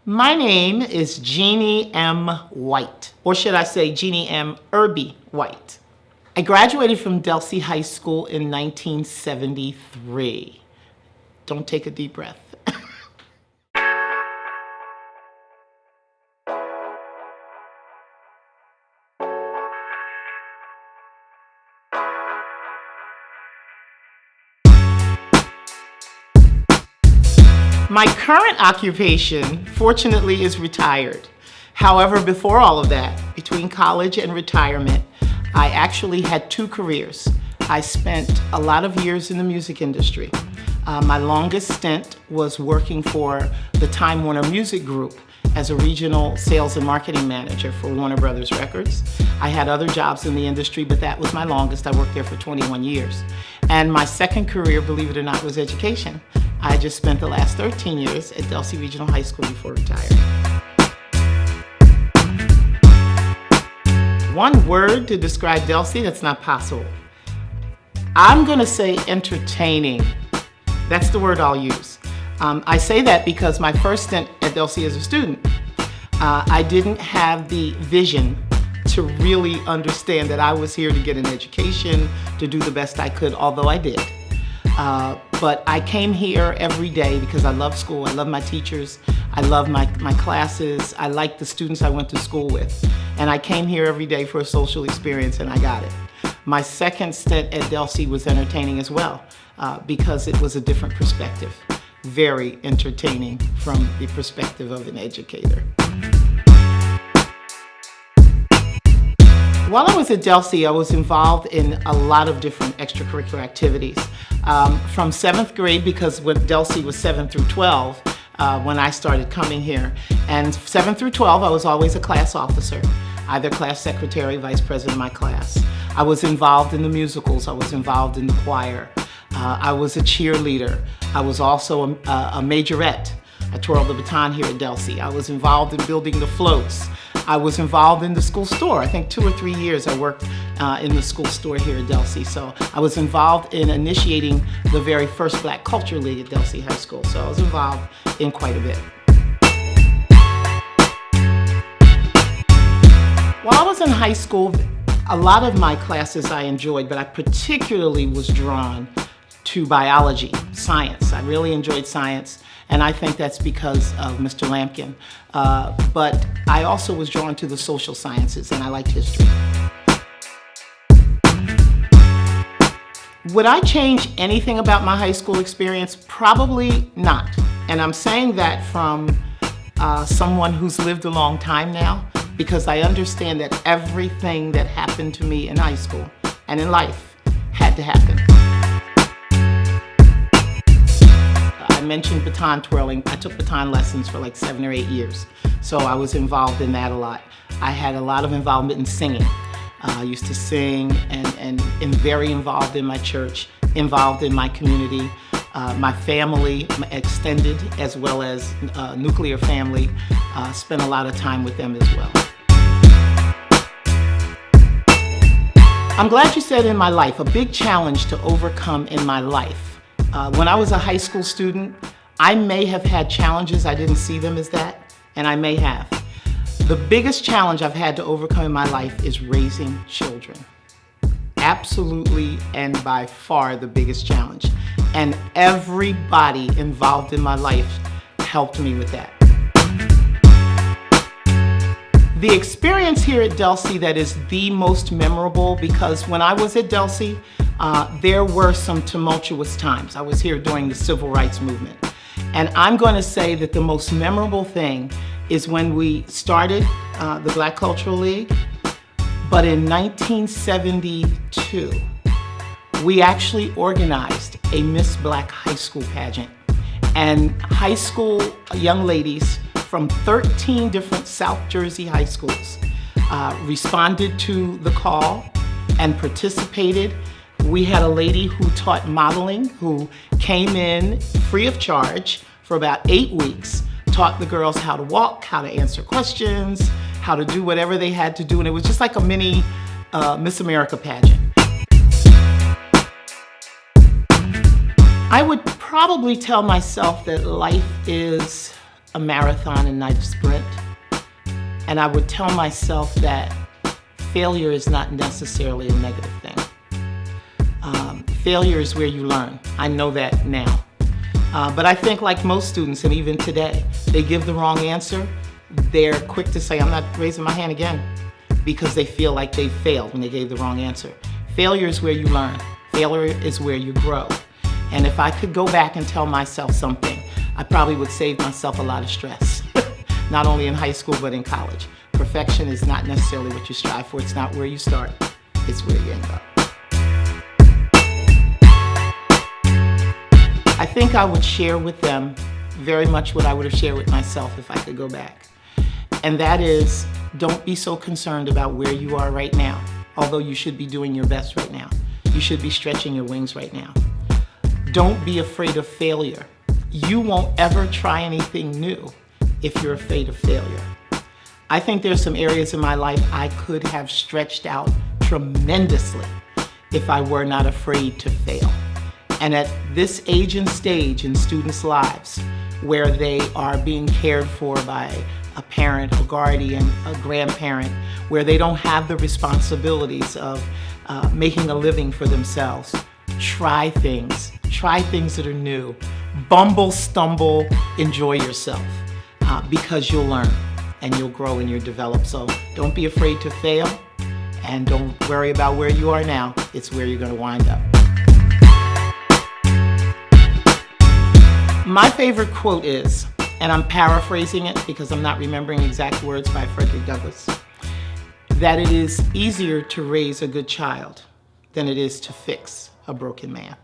My name is Jeanne M. White, or should I say Jeanne M. Irby White. I graduated from Delsea High School in 1973. Don't take a deep breath. My current occupation, fortunately, is retired. However, before all of that, between college and retirement, I actually had two careers. I spent a lot of years in the music industry. My longest stint was working for the Time Warner Music Group as a regional sales and marketing manager for Warner Brothers Records. I had other jobs in the industry, but that was my longest. I worked there for 21 years. And my second career, believe it or not, was education. I just spent the last 13 years at Delsea Regional High School before retiring. One word to describe Delsea, that's not possible. I'm gonna say entertaining. That's the word I'll use. I say that because my first stint at Delsea as a student, I didn't have the vision to really understand that I was here to get an education, to do the best I could, although I did. But I came here every day because I love school, I love my teachers, I love my classes, I like the students I went to school with. And I came here every day for a social experience and I got it. My second stint at Delsea was entertaining as well because it was a different perspective. Very entertaining from the perspective of an educator. While I was at Delsea, I was involved in a lot of different extracurricular activities. From 7th grade, because when Delsea was 7 through 12, when I started coming here. And 7 through 12, I was always a class officer, either class secretary, vice president of my class. I was involved in the musicals, I was involved in the choir. I was a cheerleader. I was also a majorette. I twirled the baton here at Delsea. I was involved in building the floats. I was involved in the school store. I think 2 or 3 years I worked in the school store here at Delsea. So I was involved in initiating the very first Black Culture League at Delsea High School. So I was involved in quite a bit. While I was in high school, a lot of my classes I enjoyed, but I particularly was drawn to biology, science. I really enjoyed science. And I think that's because of Mr. Lampkin. But I also was drawn to the social sciences and I liked history. Would I change anything about my high school experience? Probably not. And I'm saying that from someone who's lived a long time now, because I understand that everything that happened to me in high school and in life had to happen. I mentioned baton twirling. I took baton lessons for like 7 or 8 years. So I was involved in that a lot. I had a lot of involvement in singing. I used to sing and very involved in my church, involved in my community. My family, my extended as well as nuclear family, spent a lot of time with them as well. I'm glad you said in my life, a big challenge to overcome in my life. When I was a high school student, I may have had challenges, I didn't see them as that, and I may have. The biggest challenge I've had to overcome in my life is raising children. Absolutely and by far the biggest challenge. And everybody involved in my life helped me with that. The experience here at Delsea that is the most memorable, because when I was at Delsea, there were some tumultuous times. I was here during the civil rights movement. And I'm going to say that the most memorable thing is when we started the Black Cultural League, but in 1972, we actually organized a Miss Black High School pageant. And high school young ladies from 13 different South Jersey high schools responded to the call and participated. We had a lady who taught modeling who came in free of charge for about 8 weeks, taught the girls how to walk, how to answer questions, how to do whatever they had to do, and it was just like a mini Miss America pageant. I would probably tell myself that life is a marathon and not a sprint. And I would tell myself that failure is not necessarily a negative thing. Failure is where you learn. I know that now. But I think like most students, and even today, they give the wrong answer. They're quick to say, I'm not raising my hand again, because they feel like they failed when they gave the wrong answer. Failure is where you learn. Failure is where you grow. And if I could go back and tell myself something, I probably would save myself a lot of stress, not only in high school, but in college. Perfection is not necessarily what you strive for. It's not where you start. It's where you end up. I think I would share with them very much what I would have shared with myself if I could go back. And that is, don't be so concerned about where you are right now, although you should be doing your best right now. You should be stretching your wings right now. Don't be afraid of failure. You won't ever try anything new if you're afraid of failure. I think there's some areas in my life I could have stretched out tremendously if I were not afraid to fail. And at this age and stage in students' lives, where they are being cared for by a parent, a guardian, a grandparent, where they don't have the responsibilities of making a living for themselves, try things that are new. Bumble, stumble, enjoy yourself, because you'll learn and you'll grow and you'll develop. So don't be afraid to fail, and don't worry about where you are now. It's where you're going to wind up. My favorite quote is, and I'm paraphrasing it because I'm not remembering exact words by Frederick Douglass, that it is easier to raise a good child than it is to fix a broken man.